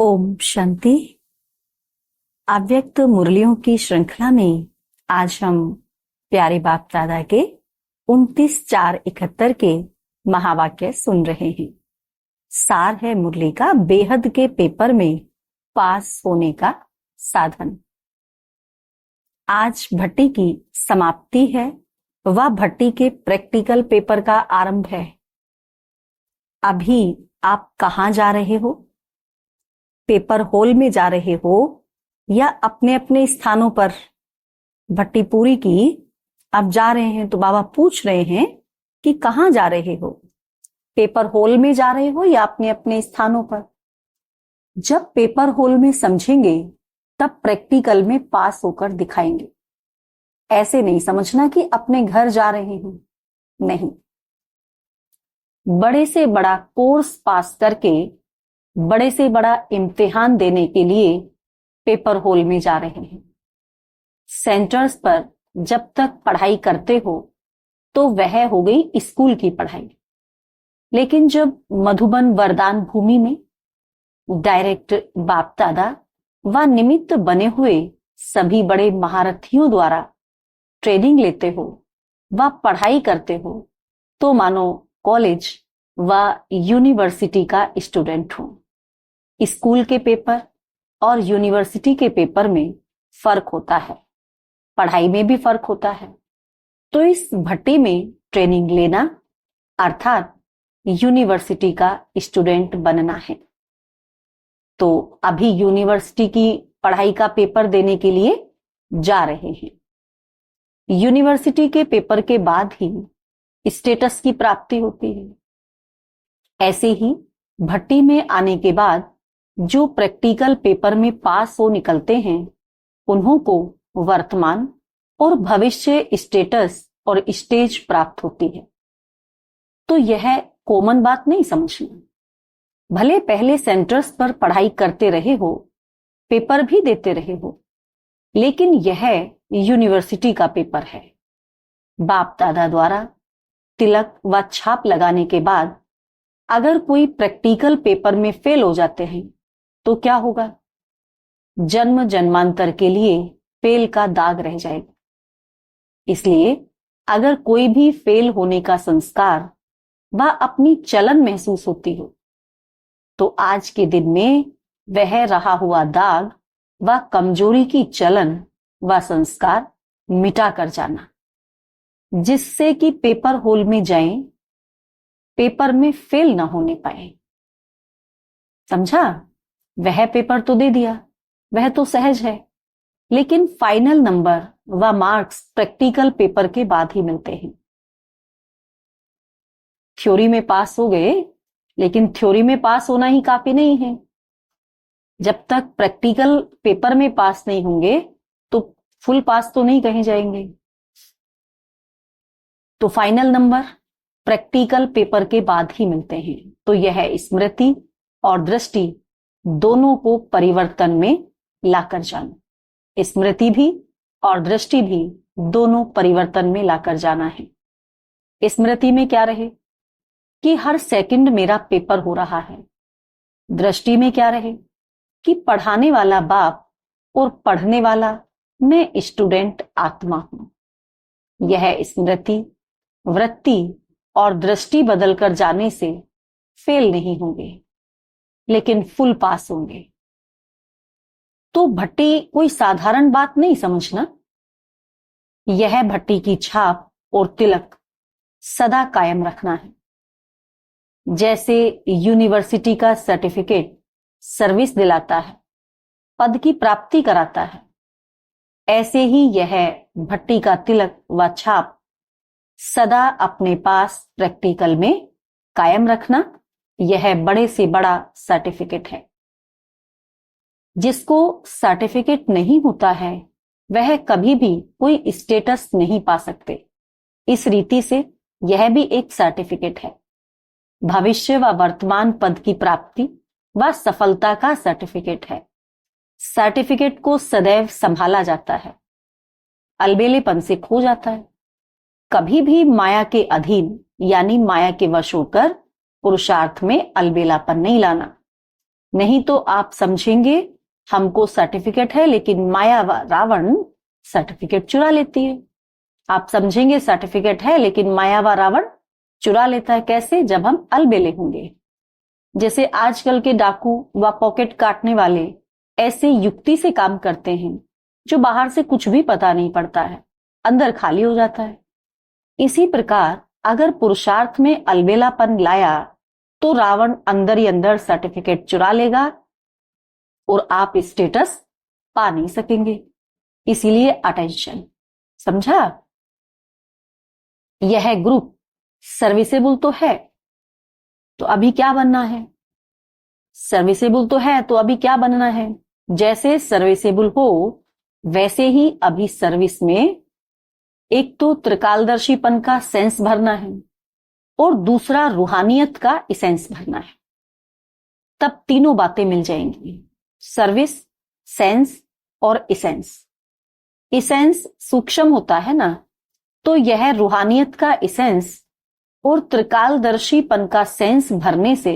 ओम शांति। अव्यक्त मुरलियों की श्रृंखला में आज हम प्यारे बाप दादा के 29/4/71 के महावाक्य सुन रहे हैं। सार है मुरली का बेहद के पेपर में पास होने का साधन। आज भट्टी की समाप्ति है व भट्टी के प्रैक्टिकल पेपर का आरंभ है। अभी आप कहाँ जा रहे हो? पेपर हॉल में जा रहे हो या अपने अपने स्थानों पर? भट्टी पूरी की, अब जा रहे हैं तो बाबा पूछ रहे हैं कि कहाँ जा रहे हो? पेपर हॉल में जा रहे हो या अपने अपने स्थानों पर? जब पेपर हॉल में समझेंगे तब प्रैक्टिकल में पास होकर दिखाएंगे। ऐसे नहीं समझना कि अपने घर जा रहे हैं, नहीं। बड़े से बड़ा कोर्स पास करके बड़े से बड़ा इम्तिहान देने के लिए पेपर हॉल में जा रहे हैं। सेंटर्स पर जब तक पढ़ाई करते हो तो वह हो गई स्कूल की पढ़ाई, लेकिन जब मधुबन वरदान भूमि में डायरेक्ट बाप दादा व निमित्त बने हुए सभी बड़े महारथियों द्वारा ट्रेनिंग लेते हो व पढ़ाई करते हो तो मानो कॉलेज व यूनिवर्सिटी का स्टूडेंट हो। स्कूल के पेपर और यूनिवर्सिटी के पेपर में फर्क होता है, पढ़ाई में भी फर्क होता है। तो इस भट्टी में ट्रेनिंग लेना अर्थात यूनिवर्सिटी का स्टूडेंट बनना है। तो अभी यूनिवर्सिटी की पढ़ाई का पेपर देने के लिए जा रहे हैं। यूनिवर्सिटी के पेपर के बाद ही स्टेटस की प्राप्ति होती है। ऐसे ही भट्टी में आने के बाद जो प्रैक्टिकल पेपर में पास हो निकलते हैं उन्हों को वर्तमान और भविष्य स्टेटस और स्टेज प्राप्त होती है। तो यह कॉमन बात नहीं समझना। भले पहले सेंटर्स पर पढ़ाई करते रहे हो, पेपर भी देते रहे हो, लेकिन यह यूनिवर्सिटी का पेपर है। बाप दादा द्वारा तिलक व छाप लगाने के बाद अगर कोई प्रैक्टिकल पेपर में फेल हो जाते हैं तो क्या होगा? जन्म जन्मांतर के लिए फेल का दाग रह जाएगा। इसलिए अगर कोई भी फेल होने का संस्कार व अपनी चलन महसूस होती हो तो आज के दिन में वह रहा हुआ दाग व कमजोरी की चलन व संस्कार मिटा कर जाना, जिससे कि पेपर हॉल में जाएं, पेपर में फेल ना होने पाए। समझा? वह पेपर तो दे दिया, वह तो सहज है, लेकिन फाइनल नंबर व मार्क्स प्रैक्टिकल पेपर के बाद ही मिलते हैं। थ्योरी में पास हो गए, लेकिन थ्योरी में पास होना ही काफी नहीं है। जब तक प्रैक्टिकल पेपर में पास नहीं होंगे तो फुल पास तो नहीं कहे जाएंगे। तो फाइनल नंबर प्रैक्टिकल पेपर के बाद ही मिलते हैं। तो यह स्मृति और दृष्टि दोनों को परिवर्तन में लाकर जाना, स्मृति भी और दृष्टि भी दोनों परिवर्तन में लाकर जाना है। स्मृति में क्या रहे कि हर सेकंड मेरा पेपर हो रहा है। दृष्टि में क्या रहे कि पढ़ाने वाला बाप और पढ़ने वाला मैं स्टूडेंट आत्मा हूं। यह स्मृति, वृत्ति और दृष्टि बदलकर जाने से फेल नहीं होंगे, लेकिन फुल पास होंगे। तो भट्टी कोई साधारण बात नहीं समझना। यह भट्टी की छाप और तिलक सदा कायम रखना है। जैसे यूनिवर्सिटी का सर्टिफिकेट सर्विस दिलाता है, पद की प्राप्ति कराता है, ऐसे ही यह भट्टी का तिलक व छाप सदा अपने पास प्रैक्टिकल में कायम रखना, यह बड़े से बड़ा सर्टिफिकेट है। जिसको सर्टिफिकेट नहीं होता है वह कभी भी कोई स्टेटस नहीं पा सकते। इस रीति से यह भी एक सर्टिफिकेट है। भविष्य व वर्तमान पद की प्राप्ति व सफलता का सर्टिफिकेट है। सर्टिफिकेट को सदैव संभाला जाता है, अलबेलेपन से खो जाता है। कभी भी माया के अधीन यानी माया के वश होकर पुरुषार्थ में अलबेलापन नहीं लाना। नहीं तो आप समझेंगे हमको सर्टिफिकेट है, लेकिन माया रावण सर्टिफिकेट चुरा लेती है। आप समझेंगे सर्टिफिकेट है, लेकिन माया व रावण चुरा लेता है। कैसे? जब हम अलबेले होंगे। जैसे आजकल के डाकू व पॉकेट काटने वाले ऐसे युक्ति से काम करते हैं जो बाहर से कुछ भी पता नहीं पड़ता है, अंदर खाली हो जाता है। इसी प्रकार अगर पुरुषार्थ में अलबेलापन लाया तो रावण अंदर ही अंदर सर्टिफिकेट चुरा लेगा और आप स्टेटस पा नहीं सकेंगे। इसीलिए अटेंशन, समझा? यह ग्रुप सर्विसेबल तो है, तो अभी क्या बनना है? सर्विसेबल तो है, तो अभी क्या बनना है? जैसे सर्विसेबल हो वैसे ही अभी सर्विस में एक तो त्रिकालदर्शीपन का सेंस भरना है और दूसरा रूहानियत का इसेंस भरना है। तब तीनों बातें मिल जाएंगी, सर्विस, सेंस और इसेंस। इसेंस सूक्ष्म होता है ना, तो यह रूहानियत का इसेंस और त्रिकालदर्शीपन का सेंस भरने से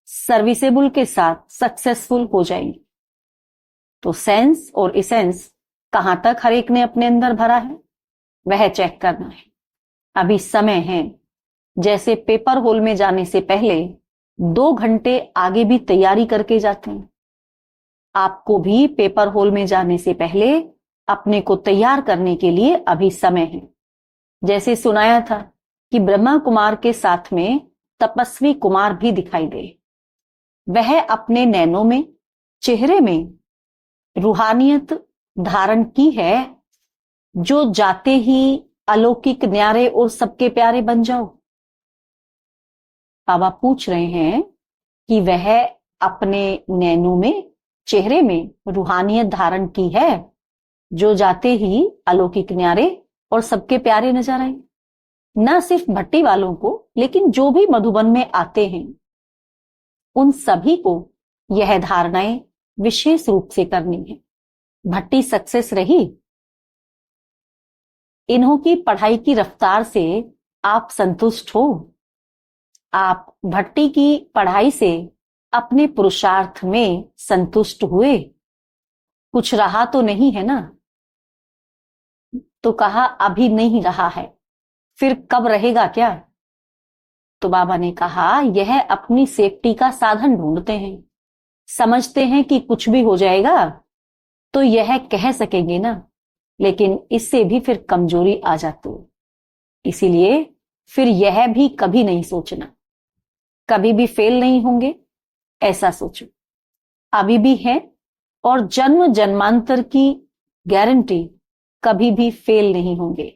सर्विसेबल के साथ सक्सेसफुल हो जाएंगे। तो सेंस और इसेंस कहां तक हर एक ने अपने अंदर भरा है वह चेक करना है। अभी समय है। जैसे पेपर होल में जाने से पहले 2 घंटे आगे भी तैयारी करके जाते हैं, आपको भी पेपर होल में जाने से पहले अपने को तैयार करने के लिए अभी समय है। जैसे सुनाया था कि ब्रह्मा कुमार के साथ में तपस्वी कुमार भी दिखाई दे। वह अपने नैनों में, चेहरे में रूहानियत धारण की है, जो जाते ही अलौकिक न्यारे और सबके प्यारे बन जाओ। बाबा पूछ रहे हैं कि वह अपने नैनों में, चेहरे में रूहानियत धारण की है, जो जाते ही अलौकिक न्यारे और सबके प्यारे नजर आए। न सिर्फ भट्टी वालों को, लेकिन जो भी मधुबन में आते हैं उन सभी को यह धारणाएं विशेष रूप से करनी है। भट्टी सक्सेस रही। इन्हों की पढ़ाई की रफ्तार से आप संतुष्ट हो? आप भट्टी की पढ़ाई से अपने पुरुषार्थ में संतुष्ट हुए? कुछ रहा तो नहीं है ना? तो कहा अभी नहीं रहा है, फिर कब रहेगा क्या? तो बाबा ने कहा यह अपनी सेफ्टी का साधन ढूंढते हैं। समझते हैं कि कुछ भी हो जाएगा तो यह कह सकेंगे ना, लेकिन इससे भी फिर कमजोरी आ जाती है। इसीलिए फिर यह भी कभी नहीं सोचना कभी भी फेल नहीं होंगे, ऐसा सोचो। अभी भी है और जन्म जन्मांतर की गारंटी कभी भी फेल नहीं होंगे।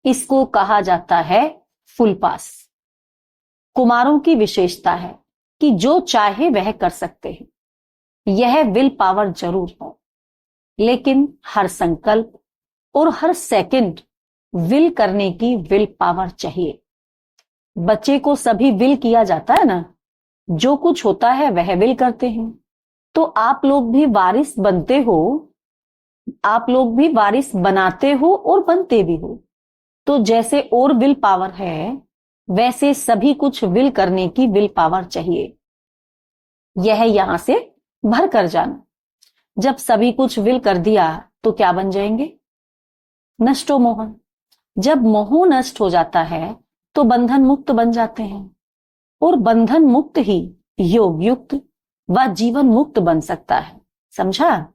इसको कहा जाता है फुल पास। कुमारों की विशेषता है कि जो चाहे वह कर सकते हैं। यह विल पावर जरूर हो, लेकिन हर संकल्प और हर सेकंड विल करने की विल पावर चाहिए। बच्चे को सभी विल किया जाता है ना, जो कुछ होता है वह विल करते हैं। तो आप लोग भी वारिस बनते हो, आप लोग भी वारिस बनाते हो और बनते भी हो। तो जैसे और विल पावर है, वैसे सभी कुछ विल करने की विल पावर चाहिए। यह यहां से भर कर जाना। जब सभी कुछ विल कर दिया तो क्या बन जाएंगे? नष्टो मोह। जब मोह नष्ट हो जाता है तो बंधन मुक्त बन जाते हैं, और बंधन मुक्त ही योग युक्त व जीवन मुक्त बन सकता है। समझा?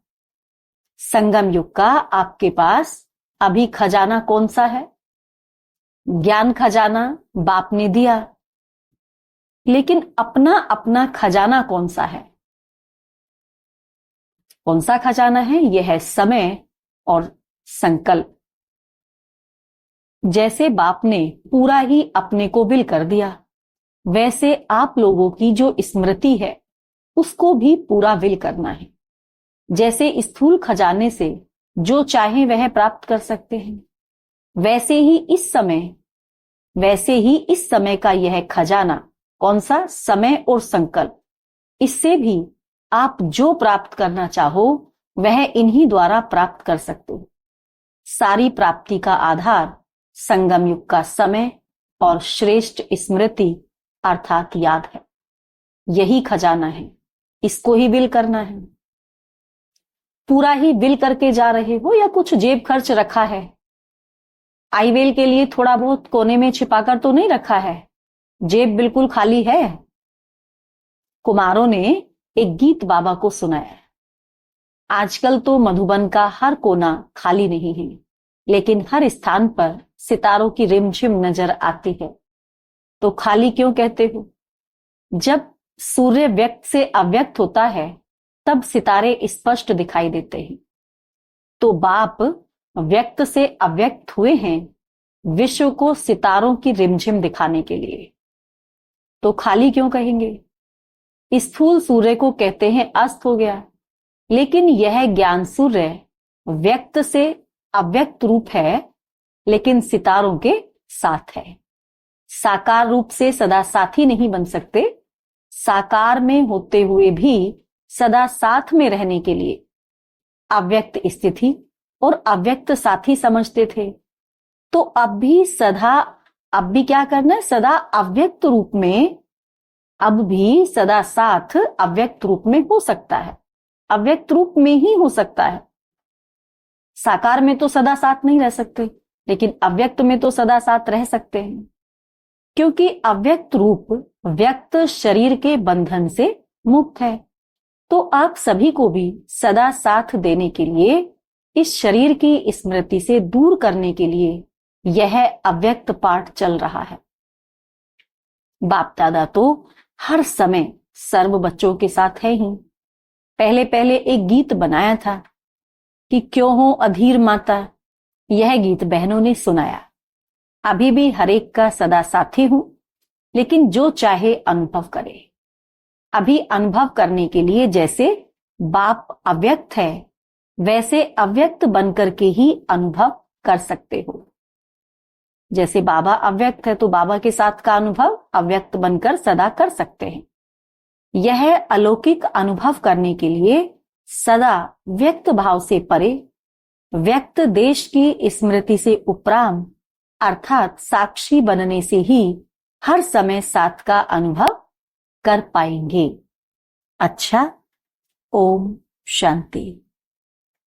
संगम युग का आपके पास अभी खजाना कौन सा है? ज्ञान खजाना बाप ने दिया, लेकिन अपना अपना खजाना कौन सा है? कौन सा खजाना है? यह है समय और संकल्प। जैसे बाप ने पूरा ही अपने को विल कर दिया, वैसे आप लोगों की जो स्मृति है उसको भी पूरा विल करना है। जैसे स्थूल खजाने से जो चाहे वह प्राप्त कर सकते हैं, वैसे ही इस समय का यह खजाना कौन सा? समय और संकल्प। इससे भी आप जो प्राप्त करना चाहो वह इन्हीं द्वारा प्राप्त कर सकते हो। सारी प्राप्ति का आधार संगम युग का समय और श्रेष्ठ स्मृति अर्थात याद है। यही खजाना है इसको ही विल करना है? पूरा ही विल करके जा रहे हो या कुछ जेब खर्च रखा है? आई विल के लिए थोड़ा बहुत कोने में छिपाकर तो नहीं रखा है? जेब बिल्कुल खाली है? कुमारों ने एक गीत बाबा को सुनाया। आजकल तो मधुबन का हर कोना खाली नहीं है, लेकिन हर स्थान पर सितारों की रिमझिम नजर आती है। तो खाली क्यों कहते हो? जब सूर्य व्यक्त से अव्यक्त होता है तब सितारे स्पष्ट दिखाई देते हैं। तो बाप व्यक्त से अव्यक्त हुए हैं विश्व को सितारों की रिमझिम दिखाने के लिए। तो खाली क्यों कहेंगे? स्थूल सूर्य को कहते हैं अस्त हो गया, लेकिन यह ज्ञान सूर्य व्यक्त से अव्यक्त रूप है, लेकिन सितारों के साथ है। साकार रूप से सदा साथी नहीं बन सकते, साकार में होते हुए भी सदा साथ में रहने के लिए अव्यक्त स्थिति और अव्यक्त साथी समझते थे। तो अब भी क्या करना है? सदा अव्यक्त रूप में, अब भी सदा साथ अव्यक्त रूप में हो सकता है, अव्यक्त रूप में ही हो सकता है। साकार में तो सदा साथ नहीं रह सकते, लेकिन अव्यक्त में तो सदा साथ रह सकते हैं, क्योंकि अव्यक्त रूप व्यक्त शरीर के बंधन से मुक्त है। तो आप सभी को भी सदा साथ देने के लिए, इस शरीर की स्मृति से दूर करने के लिए यह अव्यक्त पाठ चल रहा है। बाप दादा तो हर समय सर्व बच्चों के साथ है ही। पहले एक गीत बनाया था कि क्यों हो अधीर माता, यह गीत बहनों ने सुनाया। अभी भी हरेक का सदा साथी हूं, लेकिन जो चाहे अनुभव करे। अभी अनुभव करने के लिए जैसे बाप अव्यक्त है, वैसे अव्यक्त बनकर के ही अनुभव कर सकते हो। जैसे बाबा अव्यक्त है तो बाबा के साथ का अनुभव अव्यक्त बनकर सदा कर सकते हैं। यह अलौकिक अनुभव करने के लिए सदा व्यक्त भाव से परे, व्यक्त देश की स्मृति से उपराम, अर्थात साक्षी बनने से ही हर समय साथ का अनुभव कर पाएंगे। अच्छा, ओम शांति।